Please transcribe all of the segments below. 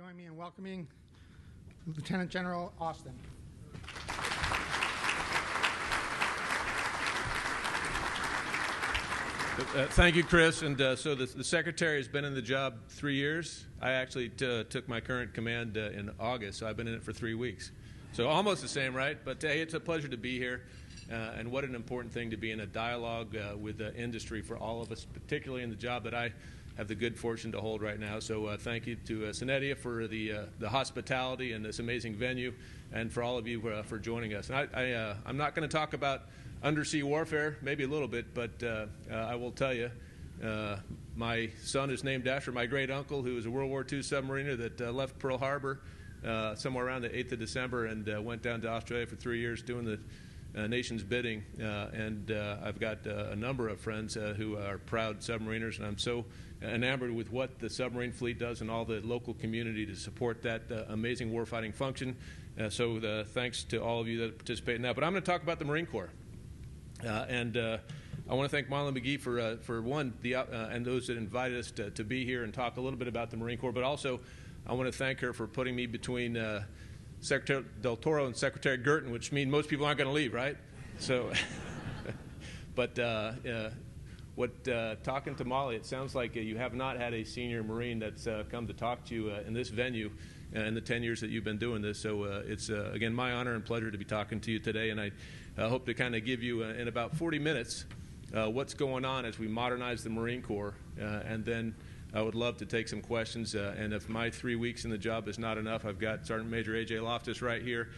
join me in welcoming Lieutenant General Austin. Thank you, Chris. And so the Secretary has been in the job 3 years. I actually took my current command in August, so I've been in it for 3 weeks. So almost the same, right? But hey, it's a pleasure to be here. And what an important thing to be in a dialogue with the industry for all of us, particularly in the job that I have the good fortune to hold right now. So thank you to SENEDIA for the hospitality and this amazing venue, and for all of you for joining us. And I'm not going to talk about undersea warfare, maybe a little bit, but I will tell you, my son is named after my great uncle, who was a World War II submariner that left Pearl Harbor somewhere around the 8th of December and went down to Australia for 3 years doing the nation's bidding. And I've got a number of friends who are proud submariners, and I'm so enamored with what the submarine fleet does and all the local community to support that amazing warfighting function. So thanks to all of you that participate in that. But I'm going to talk about the Marine Corps. And I want to thank Marlon McGee for one, and those that invited us to be here and talk a little bit about the Marine Corps. But also, I want to thank her for putting me between Secretary Del Toro and Secretary Gerton, which means most people aren't going to leave, right? So, but talking to Molly, it sounds like you have not had a senior Marine that's come to talk to you in this venue in the 10 years that you've been doing this. So it's, again, my honor and pleasure to be talking to you today. And I hope to kind of give you, in about 40 minutes, what's going on as we modernize the Marine Corps. And then I would love to take some questions. And if my 3 weeks in the job is not enough, I've got Sergeant Major A.J. Loftus right here,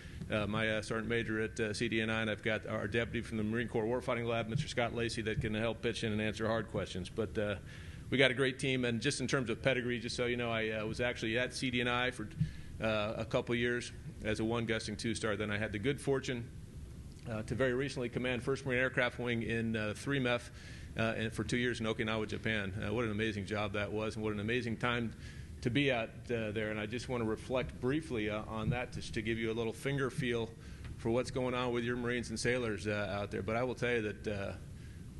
my Sergeant Major at CDNI, and I've got our deputy from the Marine Corps Warfighting Lab, Mr. Scott Lacey, that can help pitch in and answer hard questions. But we got a great team. And just in terms of pedigree, just so you know, I was actually at CDNI for a couple years as a 1 gusting 2-star. Then I had the good fortune to very recently command 1st Marine Aircraft Wing in 3MEF and for 2 years in Okinawa, Japan. What an amazing job that was, and what an amazing time to be out there. And I just want to reflect briefly on that, just to give you a little finger feel for what's going on with your Marines and sailors out there. But I will tell you that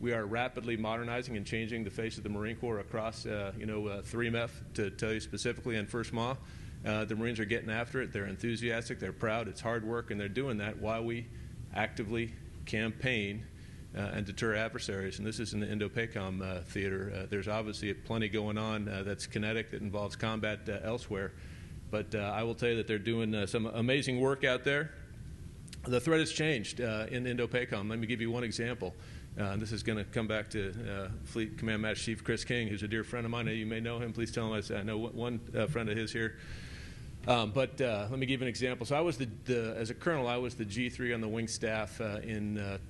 we are rapidly modernizing and changing the face of the Marine Corps across 3MEF, to tell you specifically, and 1st MA. The Marines are getting after it. They're enthusiastic, they're proud, it's hard work, and they're doing that while we actively campaign and deter adversaries. And this is in the Indo-PACOM theater. There's obviously plenty going on that's kinetic, that involves combat elsewhere. But I will tell you that they're doing some amazing work out there. The threat has changed in Indo-PACOM. Let me give you one example. This is going to come back to Fleet Command Master Chief Chris King, who's a dear friend of mine. You may know him. Please tell him I know one friend of his here. But let me give you an example. So I was as a colonel, I was the G3 on the wing staff in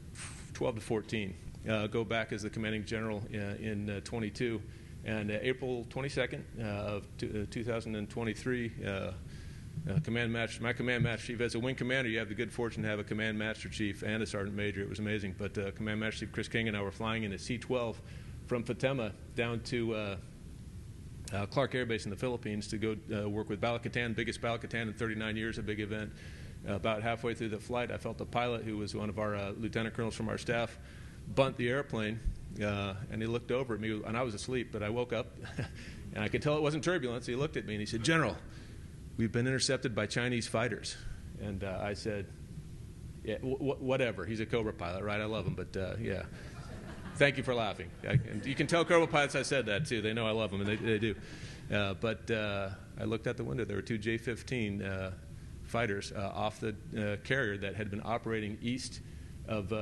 12 to 14. Go back as the commanding general in 22. And April 22nd of 2023, my command master chief, as a wing commander, you have the good fortune to have a command master chief and a sergeant major. It was amazing. But Command Master Chief Chris King and I were flying in a C-12 from Fatema down to Clark Air Base in the Philippines to go work with Balakatan, biggest Balakatan in 39 years, a big event. About halfway through the flight, I felt the pilot, who was one of our lieutenant colonels from our staff, bunt the airplane, and he looked over at me, and I was asleep, but I woke up, and I could tell it wasn't turbulence. He looked at me, and he said, "General, we've been intercepted by Chinese fighters." And I said, "Yeah, whatever." He's a Cobra pilot, right? I love him, but yeah. Thank you for laughing. And you can tell Cobra pilots I said that, too. They know I love them, and they do. But I looked out the window. There were 2 J-15 fighters off the carrier that had been operating east of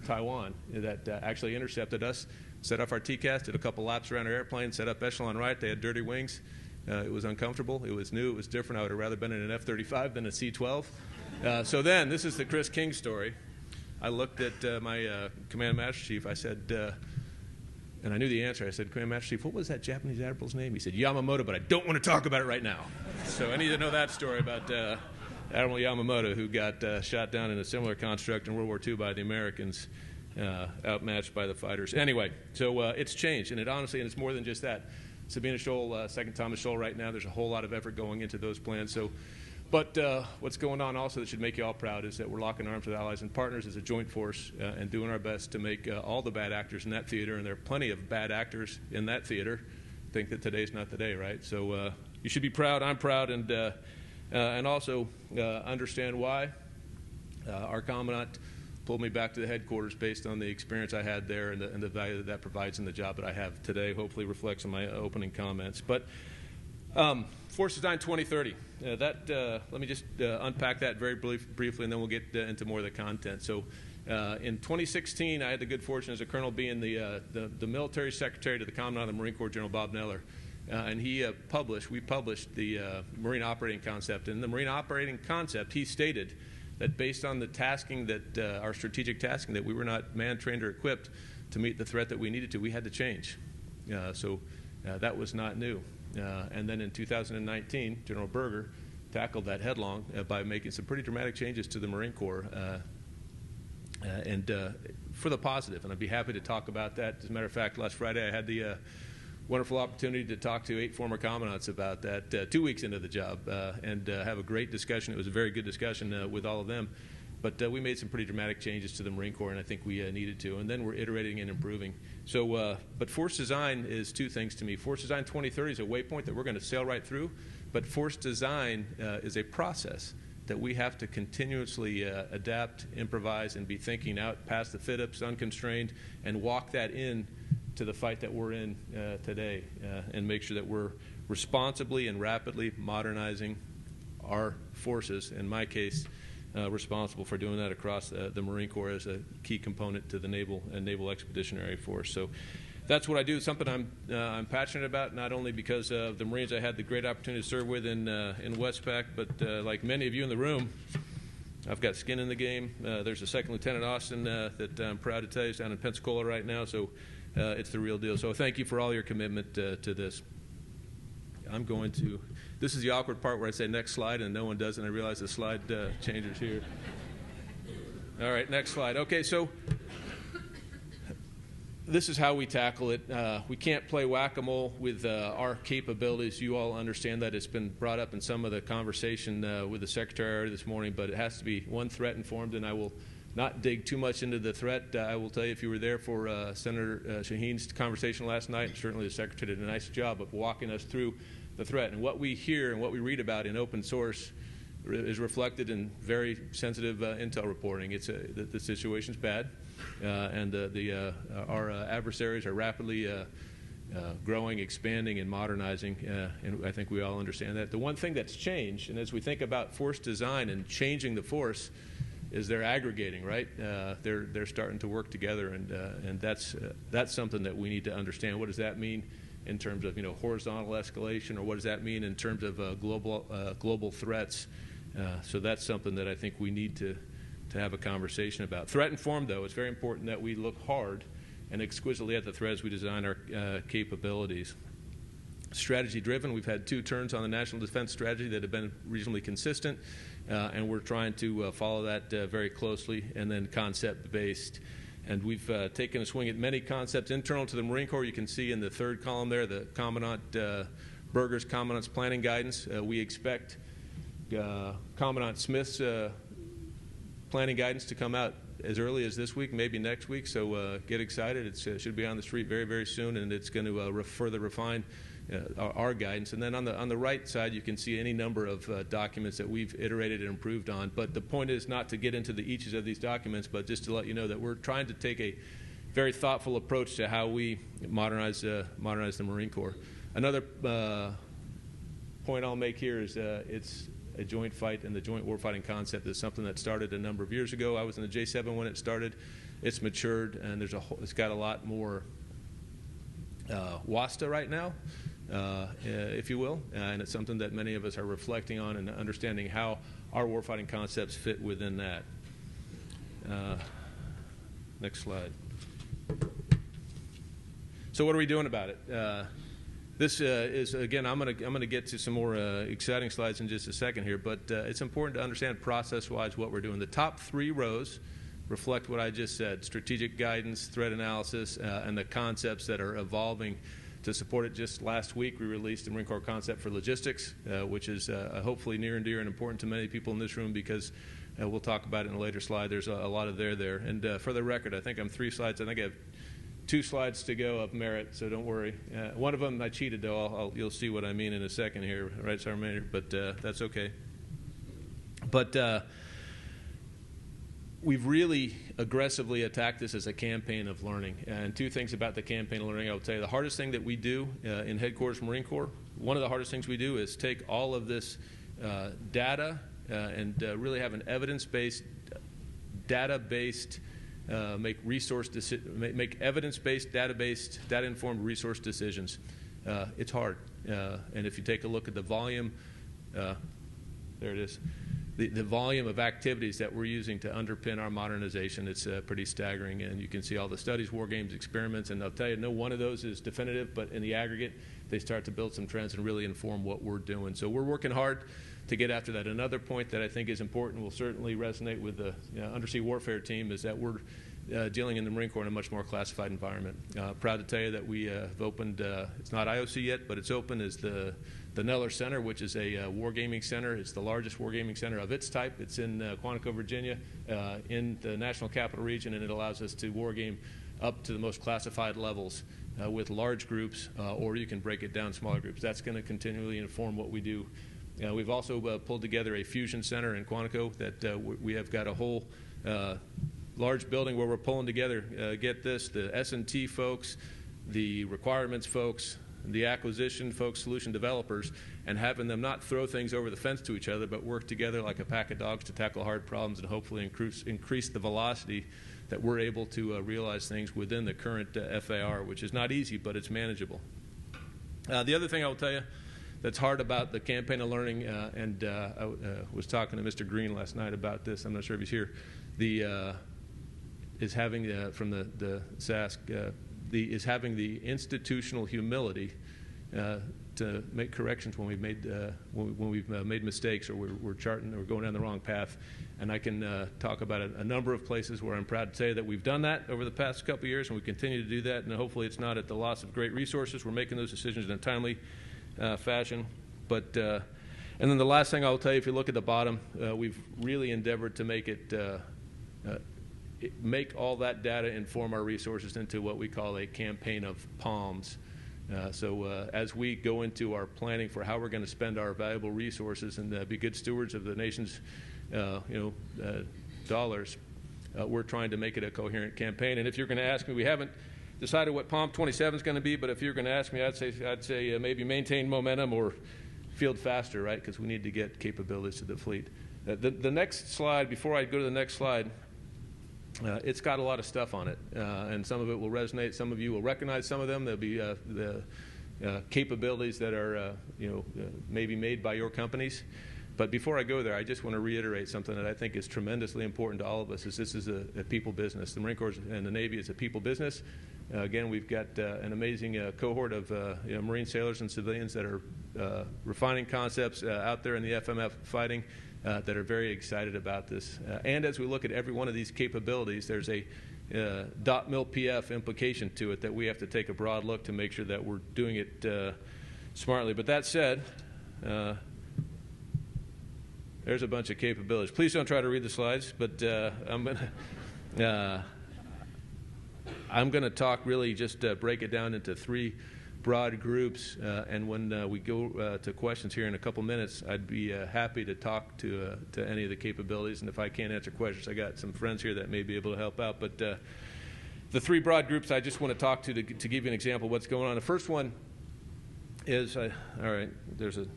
Taiwan that actually intercepted us, set off our TCAS, did a couple laps around our airplane, set up echelon right. They had dirty wings. It was uncomfortable. It was new. It was different. I would have rather been in an F-35 than a C-12. So then, this is the Chris King story. I looked at my Command Master Chief. I said, and I knew the answer. I said, "Command Master Chief, what was that Japanese admiral's name?" He said, "Yamamoto, but I don't want to talk about it right now." So I need to know that story about Admiral Yamamoto, who got shot down in a similar construct in World War II by the Americans, outmatched by the fighters. Anyway, so it's changed, and it's more than just that. Sabina Shoal, Second Thomas Shoal right now, there's a whole lot of effort going into those plans. So, but what's going on also that should make you all proud is that we're locking arms with allies and partners as a joint force and doing our best to make all the bad actors in that theater, and there are plenty of bad actors in that theater, think that today's not the day, right? So you should be proud. I'm proud, and also understand why. Our Commandant pulled me back to the headquarters based on the experience I had there and the value that provides in the job that I have today. Hopefully reflects in my opening comments. But Force Design 2030, let me just unpack that very briefly, and then we'll get into more of the content. So in 2016, I had the good fortune as a colonel being the military secretary to the Commandant of the Marine Corps, General Bob Neller. And we published the Marine Operating Concept. And in the Marine Operating Concept, he stated that based on the tasking our strategic tasking, that we were not man-trained or equipped to meet the threat that we needed to, we had to change. So that was not new. And then in 2019, General Berger tackled that headlong by making some pretty dramatic changes to the Marine Corps, and for the positive. And I'd be happy to talk about that. As a matter of fact, last Friday I had the wonderful opportunity to talk to 8 former commandants about that 2 weeks into the job, and have a great discussion. It was a very good discussion with all of them. But we made some pretty dramatic changes to the Marine Corps, and I think we needed to. And then we're iterating and improving. So, but Force Design is 2 things to me. Force Design 2030 is a waypoint that we're going to sail right through. But Force Design is a process that we have to continuously adapt, improvise, and be thinking out past the fit-ups, unconstrained, and walk that in to the fight that we're in today, and make sure that we're responsibly and rapidly modernizing our forces. In my case, responsible for doing that across the Marine Corps as a key component to the Naval Expeditionary Force. So that's what I do. It's something I'm passionate about, not only because of the Marines I had the great opportunity to serve with in Westpac, but like many of you in the room, I've got skin in the game. There's a Second Lieutenant Austin that I'm proud to tell you is down in Pensacola right now. So it's the real deal. So thank you for all your commitment to this. This is the awkward part where I say next slide and no one does, and I realize the slide changes here. All right, next slide. Okay, so this is how we tackle it. We can't play whack-a-mole with our capabilities. You all understand that. It's been brought up in some of the conversation with the Secretary this morning, but it has to be one threat informed, and I will not dig too much into the threat. I will tell you, if you were there for Senator Shaheen's conversation last night, and certainly the Secretary did a nice job of walking us through the threat. And what we hear and what we read about in open source is reflected in very sensitive intel reporting. The situation's bad, and our adversaries are rapidly growing, expanding, and modernizing, and I think we all understand that. The one thing that's changed, and as we think about force design and changing the force, is they're aggregating, right? They're starting to work together, and that's something that we need to understand. What does that mean in terms of horizontal escalation, or what does that mean in terms of global threats? So that's something that I think we need to have a conversation about. Threat informed, though, it's very important that we look hard and exquisitely at the threats we design our capabilities. Strategy driven, we've had 2 turns on the national defense strategy that have been reasonably consistent, and we're trying to follow that very closely. And then concept based, and we've taken a swing at many concepts internal to the Marine Corps. You can see in the 3rd column there the Commandant Berger's Commandant's planning guidance. We expect Commandant Smith's planning guidance to come out as early as this week, maybe next week. So get excited. It should be on the street very, very soon, and it's going to further refine our guidance. And then on the right side, you can see any number of documents that we've iterated and improved on. But the point is not to get into each of these documents, but just to let you know that we're trying to take a very thoughtful approach to how we modernize the Marine Corps. Another point I'll make here is it's a joint fight, and the joint warfighting concept is something that started a number of years ago. I was in the J7 when it started. It's matured, and it's got a lot more WASTA right now, if you will, and it's something that many of us are reflecting on and understanding how our warfighting concepts fit within that. Next slide. So what are we doing about it? This is, again, I'm going to get to some more exciting slides in just a second here, but it's important to understand process-wise what we're doing. The top 3 rows reflect what I just said: strategic guidance, threat analysis, and the concepts that are evolving to support it. Just last week, we released the Marine Corps concept for logistics, which is hopefully near and dear and important to many people in this room, because we'll talk about it in a later slide. There's a lot of there. And for the record, I think I'm 3 slides. I think I have 2 slides to go of merit, so don't worry. One of them I cheated, though. You'll see what I mean in a second here, right, Sergeant Major? But that's okay. But we've really aggressively attacked this as a campaign of learning. And 2 things about the campaign of learning I will tell you. The hardest thing that we do in Headquarters Marine Corps, one of the hardest things we do is take all of this data and really have an evidence-based, data-based, make evidence-based, data-based, data-informed resource decisions. It's hard. And if you take a look at the volume, there it is. The volume of activities that we're using to underpin our modernization, it's pretty staggering. And you can see all the studies, war games, experiments, and I'll tell you, no one of those is definitive, but in the aggregate, they start to build some trends and really inform what we're doing. So we're working hard to get after that. Another point that I think is important, will certainly resonate with the undersea warfare team, is that we're dealing in the Marine Corps in a much more classified environment. Proud to tell you that we have opened, it's not IOC yet, but it's open, is the Neller Center, which is a wargaming center. It's the largest wargaming center of its type. It's in Quantico, Virginia, in the National Capital Region, and it allows us to wargame up to the most classified levels with large groups, or you can break it down smaller groups. That's going to continually inform what we do. We've also pulled together a fusion center in Quantico that we have got a whole large building where we're pulling together, get this, the S&T folks, the requirements folks, the acquisition folks, solution developers, and having them not throw things over the fence to each other, but work together like a pack of dogs to tackle hard problems and hopefully increase the velocity that we're able to realize things within the current FAR, which is not easy, but it's manageable. The other thing I will tell you that's hard about the campaign of learning, and I was talking to Mr. Green last night about this. I'm not sure if he's here. Is having from the SASC is having the institutional humility to make corrections when we've made mistakes, or we're charting or going down the wrong path. And I can talk about a number of places where I'm proud to say that we've done that over the past couple of years, and we continue to do that. And hopefully, it's not at the loss of great resources. We're making those decisions in a timely fashion. But and then the last thing I'll tell you, if you look at the bottom, we've really endeavored to make it. Make all that data inform our resources into what we call a campaign of PALMs. So as we go into our planning for how we're going to spend our valuable resources and be good stewards of the nation's dollars, we're trying to make it a coherent campaign. And if you're going to ask me, we haven't decided what PALM 27 is going to be, but if you're going to ask me, I'd say maybe maintain momentum or field faster, right? Because we need to get capabilities to the fleet. The next slide, before I go to the next slide, it's got a lot of stuff on it, and some of it will resonate. Some of you will recognize some of them. There'll be the capabilities that are maybe made by your companies. But before I go there, I just want to reiterate something that I think is tremendously important to all of us, is this is a people business. The Marine Corps and the Navy is a people business. Again, we've got an amazing cohort of Marine sailors and civilians that are refining concepts out there in the FMF fighting, that are very excited about this. And as we look at every one of these capabilities, there's a .mil-PF implication to it that we have to take a broad look to make sure that we're doing it smartly. But that said, there's a bunch of capabilities. Please don't try to read the slides, but I'm going to talk really just break it down into 3 broad groups, and when we go to questions here in a couple minutes, I'd be happy to talk to any of the capabilities, and if I can't answer questions, I got some friends here that may be able to help out. But the 3 broad groups I just want to talk to give you an example of what's going on. The first one is, all right, there's a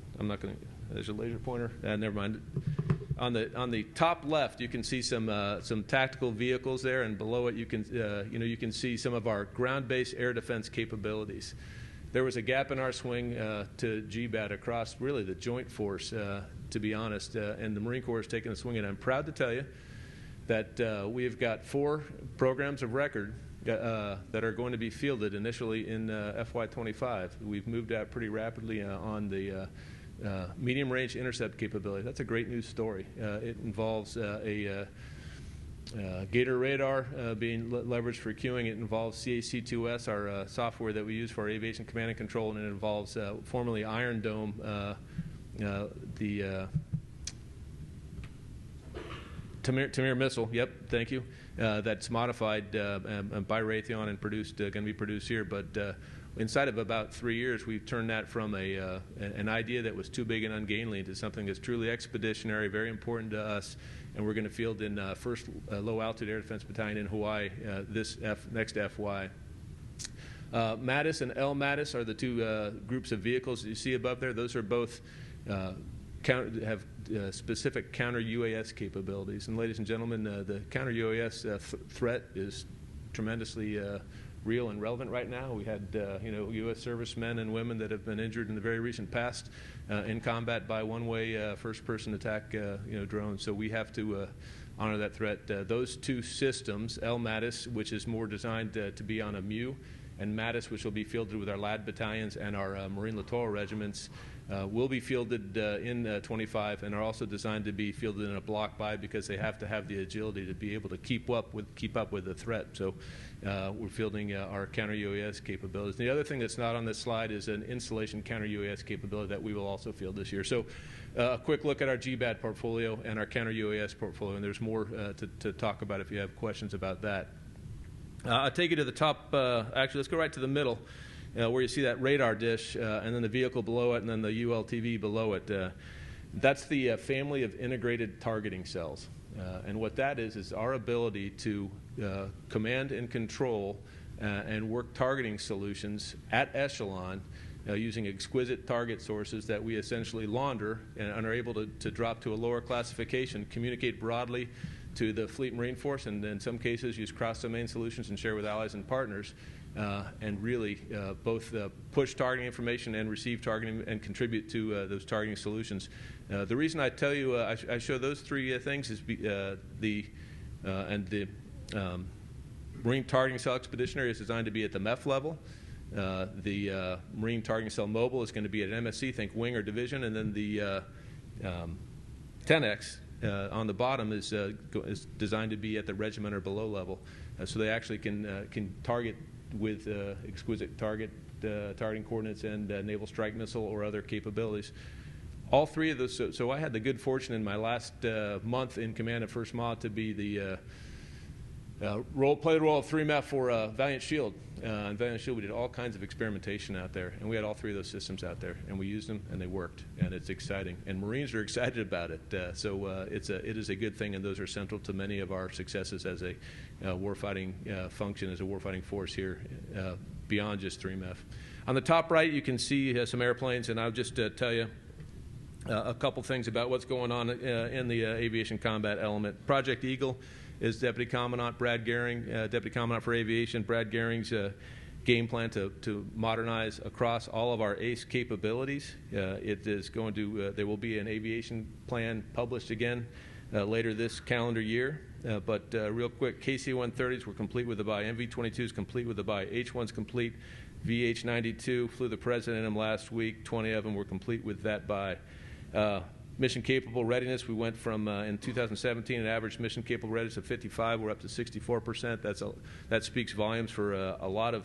laser pointer. Never mind. On the top left, you can see some tactical vehicles there, and below it, you can see some of our ground-based air defense capabilities. There was a gap in our swing to GBAT across really the joint force, to be honest, and the Marine Corps has taken a swing, and I'm proud to tell you that we've got 4 programs of record that are going to be fielded initially in FY25. We've moved out pretty rapidly on the medium-range intercept capability. That's a great news story. It involves a Gator radar being leveraged for queuing. It involves CAC2S, our software that we use for our aviation command and control, and it involves formerly Iron Dome, the Tamir missile, yep, thank you. That's modified by Raytheon and going to be produced here. But inside of about 3 years, we've turned that from an idea that was too big and ungainly into something that's truly expeditionary, very important to us. And we're going to field in 1st Low Altitude Air Defense Battalion in Hawaii next FY. MATIS and LMATIS are the two groups of vehicles that you see above there. Those are both have specific counter-UAS capabilities. And ladies and gentlemen, the counter-UAS threat is tremendously real and relevant right now. We had U.S. servicemen and women that have been injured in the very recent past in combat by one-way first-person attack drones. So we have to honor that threat. Those two systems, LMATIS, which is more designed to be on a MEU, and MATIS, which will be fielded with our LAD battalions and our Marine Littoral regiments, will be fielded in 25 and are also designed to be fielded in a block buy because they have to have the agility to be able to keep up with the threat. So we're fielding our counter-UAS capabilities. And the other thing that's not on this slide is an installation counter-UAS capability that we will also field this year. So a quick look at our GBAD portfolio and our counter-UAS portfolio, and there's more to talk about if you have questions about that. I'll take you to the top. Actually, let's go right to the middle, where you see that radar dish, and then the vehicle below it, and then the ULTV below it. That's the family of integrated targeting cells. And what that is our ability to command and control and work targeting solutions at echelon using exquisite target sources that we essentially launder and are able to drop to a lower classification, communicate broadly to the Fleet Marine Force, and in some cases use cross-domain solutions and share with allies and partners, and really both push targeting information and receive targeting and contribute to those targeting solutions. The reason I tell you I show those three things is the Marine Targeting Cell Expeditionary is designed to be at the MEF level. The Marine Targeting Cell Mobile is going to be at MSC, think wing or division, and then the 10X on the bottom is designed to be at the regiment or below level, so they actually can target with exquisite targeting coordinates and naval strike missile or other capabilities. All three of those. So I had the good fortune in my last month in command of 1st MA to be the play the role of 3MEF for Valiant Shield. In Valiant Shield, we did all kinds of experimentation out there, and we had all three of those systems out there, and we used them, and they worked, and it's exciting. And Marines are excited about it, so it is a good thing, and those are central to many of our successes as a warfighting function, as a warfighting force here, beyond just 3MEF. On the top right, you can see some airplanes, and I'll just tell you a couple things about what's going on in the aviation combat element. Project Eagle is Deputy Commandant Brad Gehring, Deputy Commandant for Aviation. Brad Gehring's game plan to modernize across all of our ACE capabilities. It is going to, there will be an aviation plan published again later this calendar year. But real quick, KC-130s were complete with the buy. MV-22 is complete with the buy. H-1's complete. VH-92 flew the President in them last week. 20 of them were complete with that buy. Mission capable readiness, we went from in 2017 an average mission capable readiness of 55, we're up to 64%. That speaks volumes for a lot of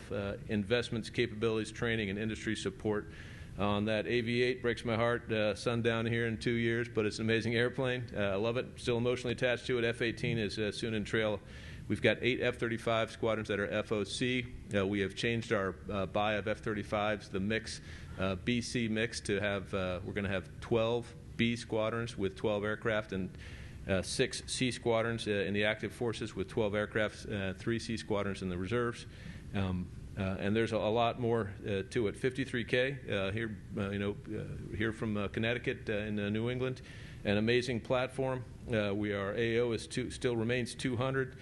investments, capabilities, training, and industry support. On that AV-8, breaks my heart, sundown here in 2 years, but it's an amazing airplane. I love it, still emotionally attached to it. F-18 is soon in trail. We've got 8 F-35 squadrons that are FOC. We have changed our buy of F-35s, the mix, BC mix, to have, we're going to have 12 B squadrons with 12 aircraft and 6 C squadrons in the active forces with 12 aircraft, 3 C squadrons in the reserves. And there's a lot more to it. 53K here, here from Connecticut in New England, an amazing platform. Our AO still remains 200.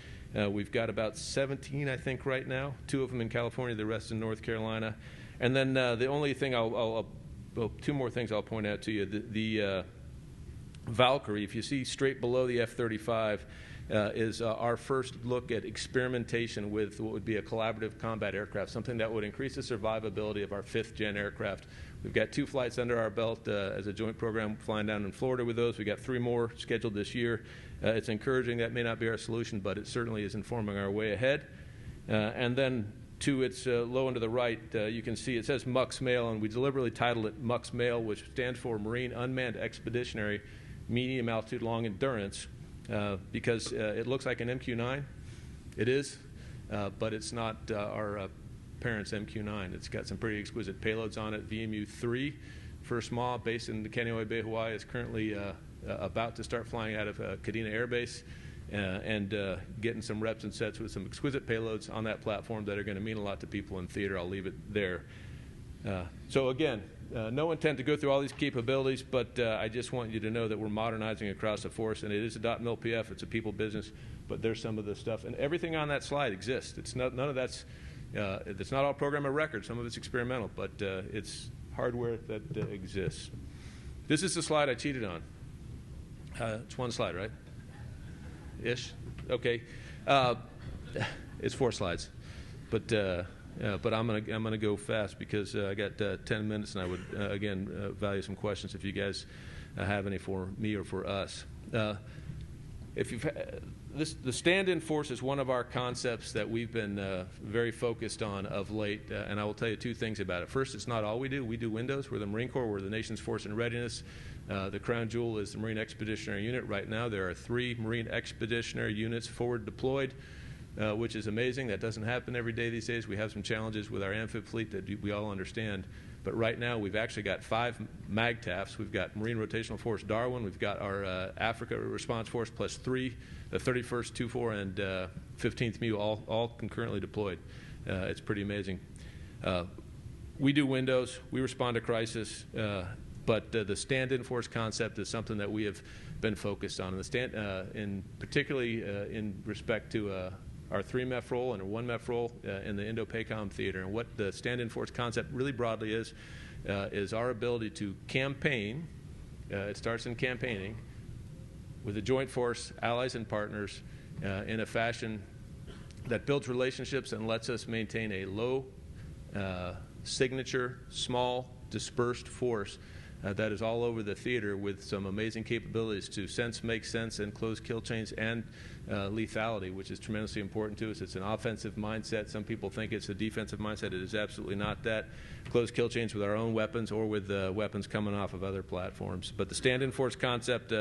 We've got about 17, I think, right now. 2 of them in California, the rest in North Carolina. And then the only thing well, 2 more things I'll point out to you. The Valkyrie, if you see straight below the F-35, is our first look at experimentation with what would be a collaborative combat aircraft, something that would increase the survivability of our 5th-gen aircraft. We've got 2 flights under our belt as a joint program flying down in Florida with those. We've got 3 more scheduled this year. It's encouraging. That may not be our solution, but it certainly is informing our way ahead. And then to its low and to the right, you can see it says MUX Mail, and we deliberately titled it MUX Mail, which stands for Marine Unmanned Expeditionary Medium Altitude Long Endurance. because it looks like an MQ-9. It is, but it's not our parents' MQ-9. It's got some pretty exquisite payloads on it. VMU-3, first MAW, based in Kaneohe Bay, Hawaii, is currently about to start flying out of Kadena Air Base and getting some reps and sets with some exquisite payloads on that platform that are going to mean a lot to people in theater. I'll leave it there. So again, no intent to go through all these capabilities, but I just want you to know that we're modernizing across the force, and it is a .mil-PF. It's a people business, but there's some of the stuff, and everything on that slide exists. It's not, none of that's, it's not all program of record. Some of it's experimental, but it's hardware that exists. This is the slide I cheated on. It's one slide, right? Ish. Okay. It's 4 slides, but I'm gonna go fast because I got 10 minutes, and I would again value some questions if you guys have any for me or for us. If you've the stand-in force is one of our concepts that we've been very focused on of late, and I will tell you 2 things about it. First, it's not all we do. We do windows. We're the Marine Corps. We're the nation's force in readiness. The crown jewel is the Marine Expeditionary Unit. Right now, there are 3 Marine Expeditionary Units forward deployed, which is amazing. That doesn't happen every day these days. We have some challenges with our amphib fleet that we all understand. But right now, we've actually got 5 MAGTFs. We've got Marine Rotational Force Darwin. We've got our Africa Response Force plus 3, the 31st, 24, and 15th MU, all concurrently deployed. It's pretty amazing. We do windows. We respond to crisis. But the stand-in force concept is something that we have been focused on. And particularly in respect to our 3 MEF role and our 1 MEF role in the Indo-PACOM theater. And what the stand-in force concept really broadly is our ability to campaign. It starts in campaigning with the joint force, allies and partners, in a fashion that builds relationships and lets us maintain a low signature, small, dispersed force that is all over the theater with some amazing capabilities to sense, make sense, and close kill chains and lethality, which is tremendously important to us. It's an offensive mindset. Some people think it's a defensive mindset. It is absolutely not that. Close kill chains with our own weapons or with weapons coming off of other platforms. But the stand-in force concept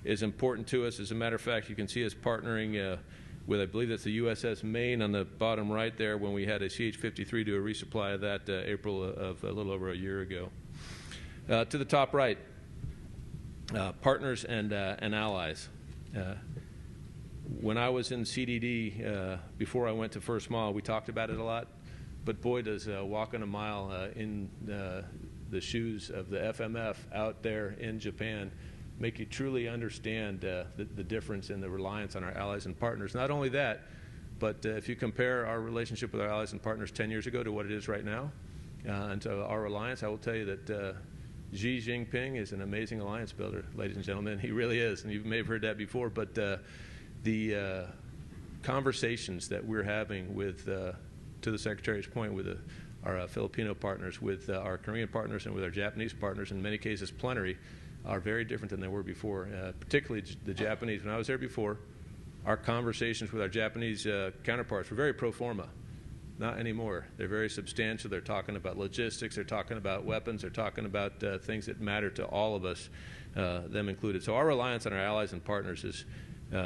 is important to us. As a matter of fact, you can see us partnering with, I believe that's the USS Maine on the bottom right there, when we had a CH-53 do a resupply of that April of a little over a year ago. To the top right, partners and allies. When I was in CDD, before I went to First MAW, we talked about it a lot, but boy, does walking a mile in the shoes of the FMF out there in Japan make you truly understand the difference in the reliance on our allies and partners. Not only that, but if you compare our relationship with our allies and partners 10 years ago to what it is right now, and to our reliance, I will tell you that Xi Jinping is an amazing alliance builder, ladies and gentlemen. He really is, and you may have heard that before, but the conversations that we're having with, to the Secretary's point, with our Filipino partners, with our Korean partners, and with our Japanese partners, in many cases plenary, are very different than they were before, particularly the Japanese. When I was there before, our conversations with our Japanese counterparts were very pro forma. Not anymore. They're very substantial. They're talking about logistics. They're talking about weapons. They're talking about things that matter to all of us, them included. So our reliance on our allies and partners is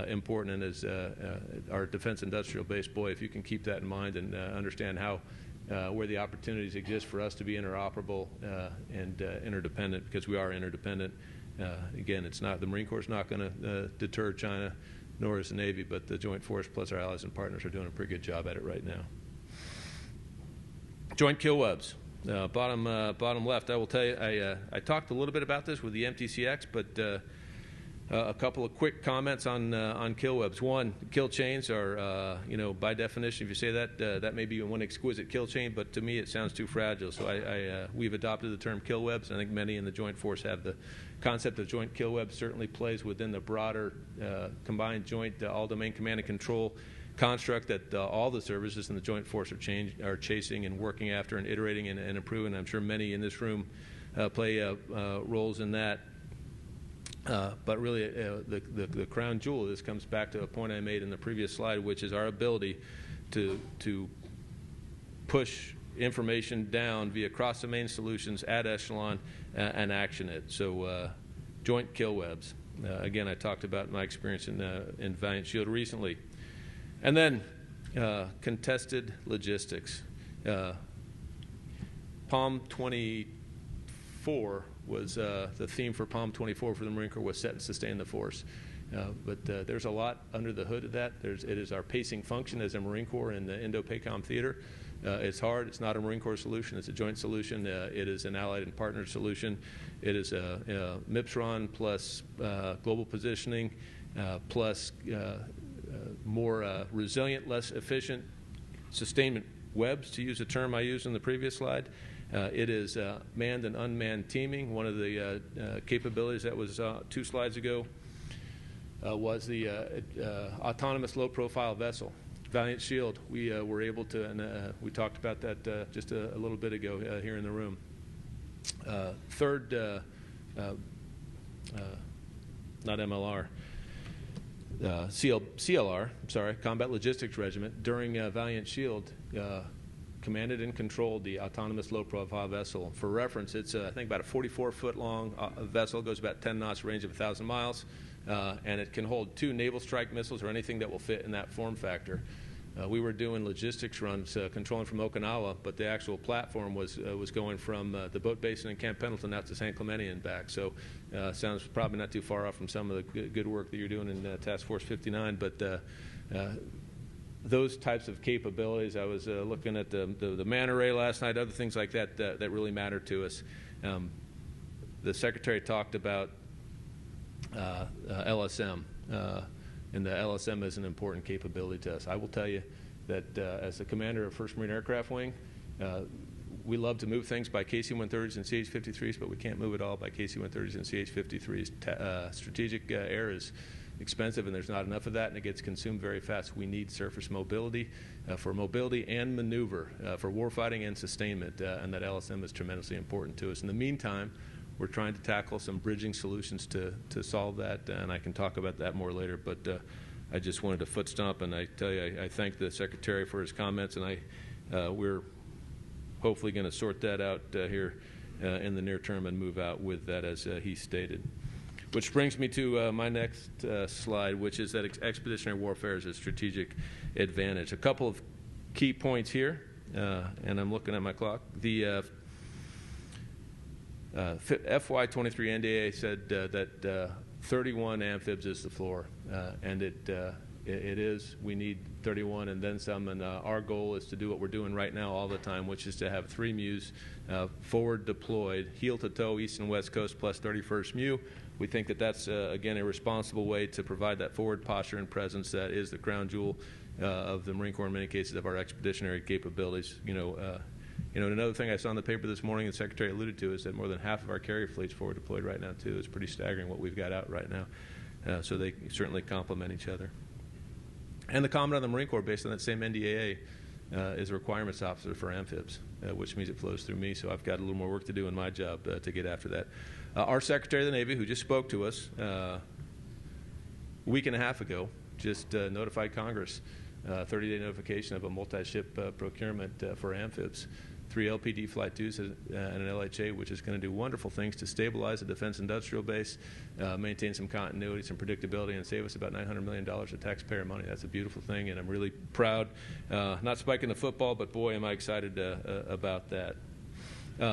important, and as our defense industrial base, boy, if you can keep that in mind and understand how where the opportunities exist for us to be interoperable and interdependent, because we are interdependent. Again, it's not, the Marine Corps is not going to deter China, nor is the Navy, but the Joint Force plus our allies and partners are doing a pretty good job at it right now. Joint kill webs. Bottom left, I will tell you, I talked a little bit about this with the MTCX, but a couple of quick comments on kill webs. One, kill chains are, by definition, if you say that, that may be one exquisite kill chain, but to me it sounds too fragile. So we've adopted the term kill webs. I think many in the Joint Force have the concept of joint kill webs. Certainly plays within the broader combined joint all-domain command and control construct that all the services in the Joint Force are chasing and working after and iterating and improving. I'm sure many in this room play roles in that. But really, the crown jewel of this comes back to a point I made in the previous slide, which is our ability to push information down via cross-domain solutions at echelon and action it. So joint kill webs. again, I talked about my experience in Valiant Shield recently. And then contested logistics. POM 24 was the theme for POM 24 for the Marine Corps was set and sustain the force. But there's a lot under the hood of that. It is our pacing function as a Marine Corps in the Indo-PACOM theater. It's hard. It's not a Marine Corps solution. It's a joint solution. It is an allied and partner solution. It is a MIPSRON plus global positioning plus more resilient, less efficient sustainment webs, to use a term I used in the previous slide. It is manned and unmanned teaming. One of the capabilities that was 2 slides ago was the autonomous low-profile vessel. Valiant Shield, we were able to, and we talked about that just a little bit ago here in the room. Third, not MLR, CLR, sorry, Combat Logistics Regiment, during Valiant Shield, commanded and controlled the autonomous low-profile vessel. For reference, it's, I think, about a 44-foot-long vessel, goes about 10 knots, range of 1,000 miles. And it can hold 2 naval strike missiles or anything that will fit in that form factor. We were doing logistics runs controlling from Okinawa, but the actual platform was going from the boat basin in Camp Pendleton out to San Clemente and back. So sounds probably not too far off from some of the good work that you're doing in Task Force 59. But those types of capabilities, I was looking at the man array last night, other things like that that really matter to us. The Secretary talked about LSM, and the LSM is an important capability to us. I will tell you that as the commander of 1st Marine Aircraft Wing, we love to move things by KC-130s and CH-53s, but we can't move it all by KC-130s and CH-53s. Strategic air is expensive, and there's not enough of that, and it gets consumed very fast. We need surface mobility for mobility and maneuver, for warfighting and sustainment, and that LSM is tremendously important to us. In the meantime, we're trying to tackle some bridging solutions to solve that, and I can talk about that more later. But I just wanted to foot stomp, and I tell you, I thank the Secretary for his comments, and we're hopefully going to sort that out here in the near term and move out with that as he stated. Which brings me to my next slide, which is that expeditionary warfare is a strategic advantage. A couple of key points here, and I'm looking at my clock. The FY23 NDA said that 31 amphibs is the floor, and it is. We need 31 and then some, and our goal is to do what we're doing right now all the time, which is to have 3 MEUs forward deployed, heel to toe, east and west coast, plus 31st MEU. We think that that's, again, a responsible way to provide that forward posture and presence that is the crown jewel of the Marine Corps in many cases of our expeditionary capabilities. Another thing I saw in the paper this morning, and the Secretary alluded to, is that more than half of our carrier fleet's forward deployed right now, too. It's pretty staggering what we've got out right now. So they certainly complement each other. And the Commandant of the Marine Corps, based on that same NDAA, is a requirements officer for amphibs, which means it flows through me, so I've got a little more work to do in my job to get after that. Our Secretary of the Navy, who just spoke to us a week and a half ago, just notified Congress, 30-day notification of a multi-ship procurement for amphibs. 3 LPD Flight 2s and an LHA, which is going to do wonderful things to stabilize the defense industrial base, maintain some continuity, some predictability, and save us about $900 million of taxpayer money. That's a beautiful thing, and I'm really proud. Not spiking the football, but boy, am I excited about that.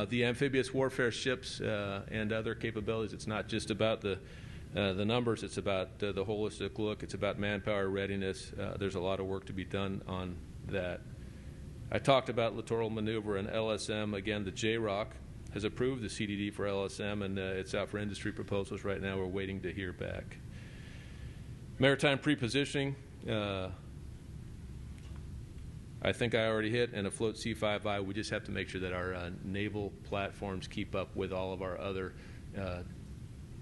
The amphibious warfare ships and other capabilities, it's not just about the numbers, it's about the holistic look, it's about manpower readiness. There's a lot of work to be done on that. I talked about littoral maneuver and LSM. Again, the JROC has approved the CDD for LSM, and it's out for industry proposals right now. We're waiting to hear back. Maritime prepositioning, I think I already hit, and afloat C5I. We just have to make sure that our naval platforms keep up with all of our other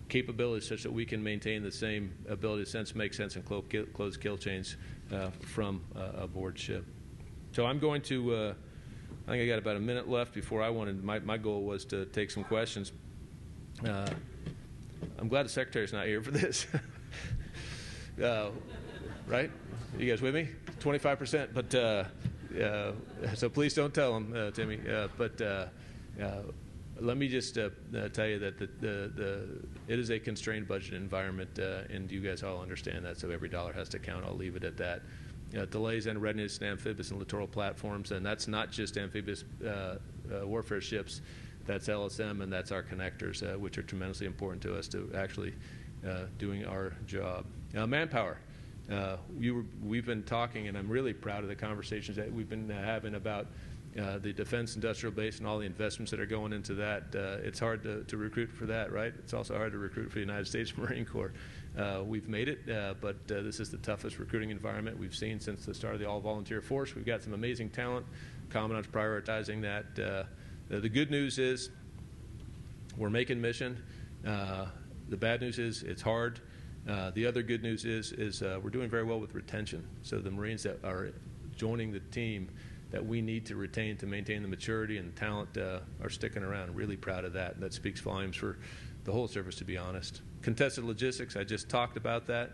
capabilities such that we can maintain the same ability to sense, make sense, and close kill chains from aboard ship. So I'm going to, I think I got about a minute left before I wanted, my goal was to take some questions. I'm glad the Secretary's not here for this. Right? You guys with me? 25%, but so please don't tell him, Timmy. But let me just tell you that it is a constrained budget environment, and you guys all understand that, so every dollar has to count. I'll leave it at that. Delays and readiness in amphibious and littoral platforms, and that's not just amphibious warfare ships. That's LSM, and that's our connectors, which are tremendously important to us to actually doing our job. Manpower. We've been talking, and I'm really proud of the conversations that we've been having about the defense industrial base and all the investments that are going into that. It's hard to recruit for that, right? It's also hard to recruit for the United States Marine Corps. We've made it, but this is the toughest recruiting environment we've seen since the start of the all-volunteer force. We've got some amazing talent. Commandant's prioritizing that. The good news is we're making mission. The bad news is it's hard. The other good news is we're doing very well with retention. So the Marines that are joining the team that we need to retain to maintain the maturity and the talent are sticking around. I'm really proud of that. That speaks volumes for the whole service, to be honest. Contested logistics, I just talked about that.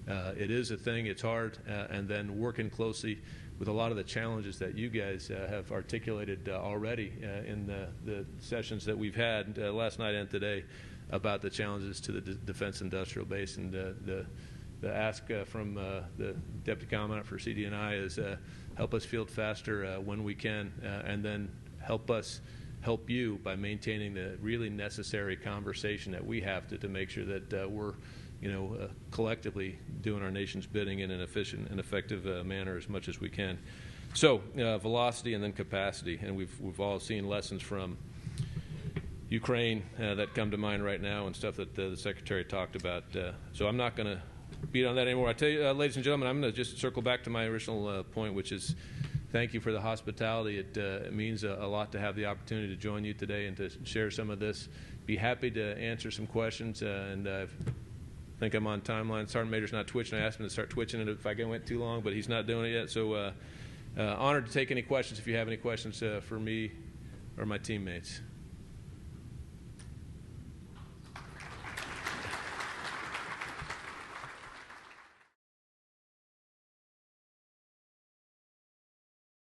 It is a thing. It's hard. And then working closely with a lot of the challenges that you guys have articulated already in the sessions that we've had last night and today about the challenges to the defense industrial base. And the ask from the Deputy Commandant for CD&I is help us field faster when we can, and then help us help you by maintaining the really necessary conversation that we have to make sure that we're collectively doing our nation's bidding in an efficient and effective manner as much as we can. So velocity and then capacity, and we've all seen lessons from Ukraine that come to mind right now and stuff that the Secretary talked about. So I'm not going to beat on that anymore. I tell you, ladies and gentlemen, I'm going to just circle back to my original point, which is thank you for the hospitality. It means a lot to have the opportunity to join you today and to share some of this. Be happy to answer some questions, and I think I'm on timeline. Sergeant Major's not twitching. I asked him to start twitching it if I went too long, but he's not doing it yet. So honored to take any questions if you have any questions for me or my teammates.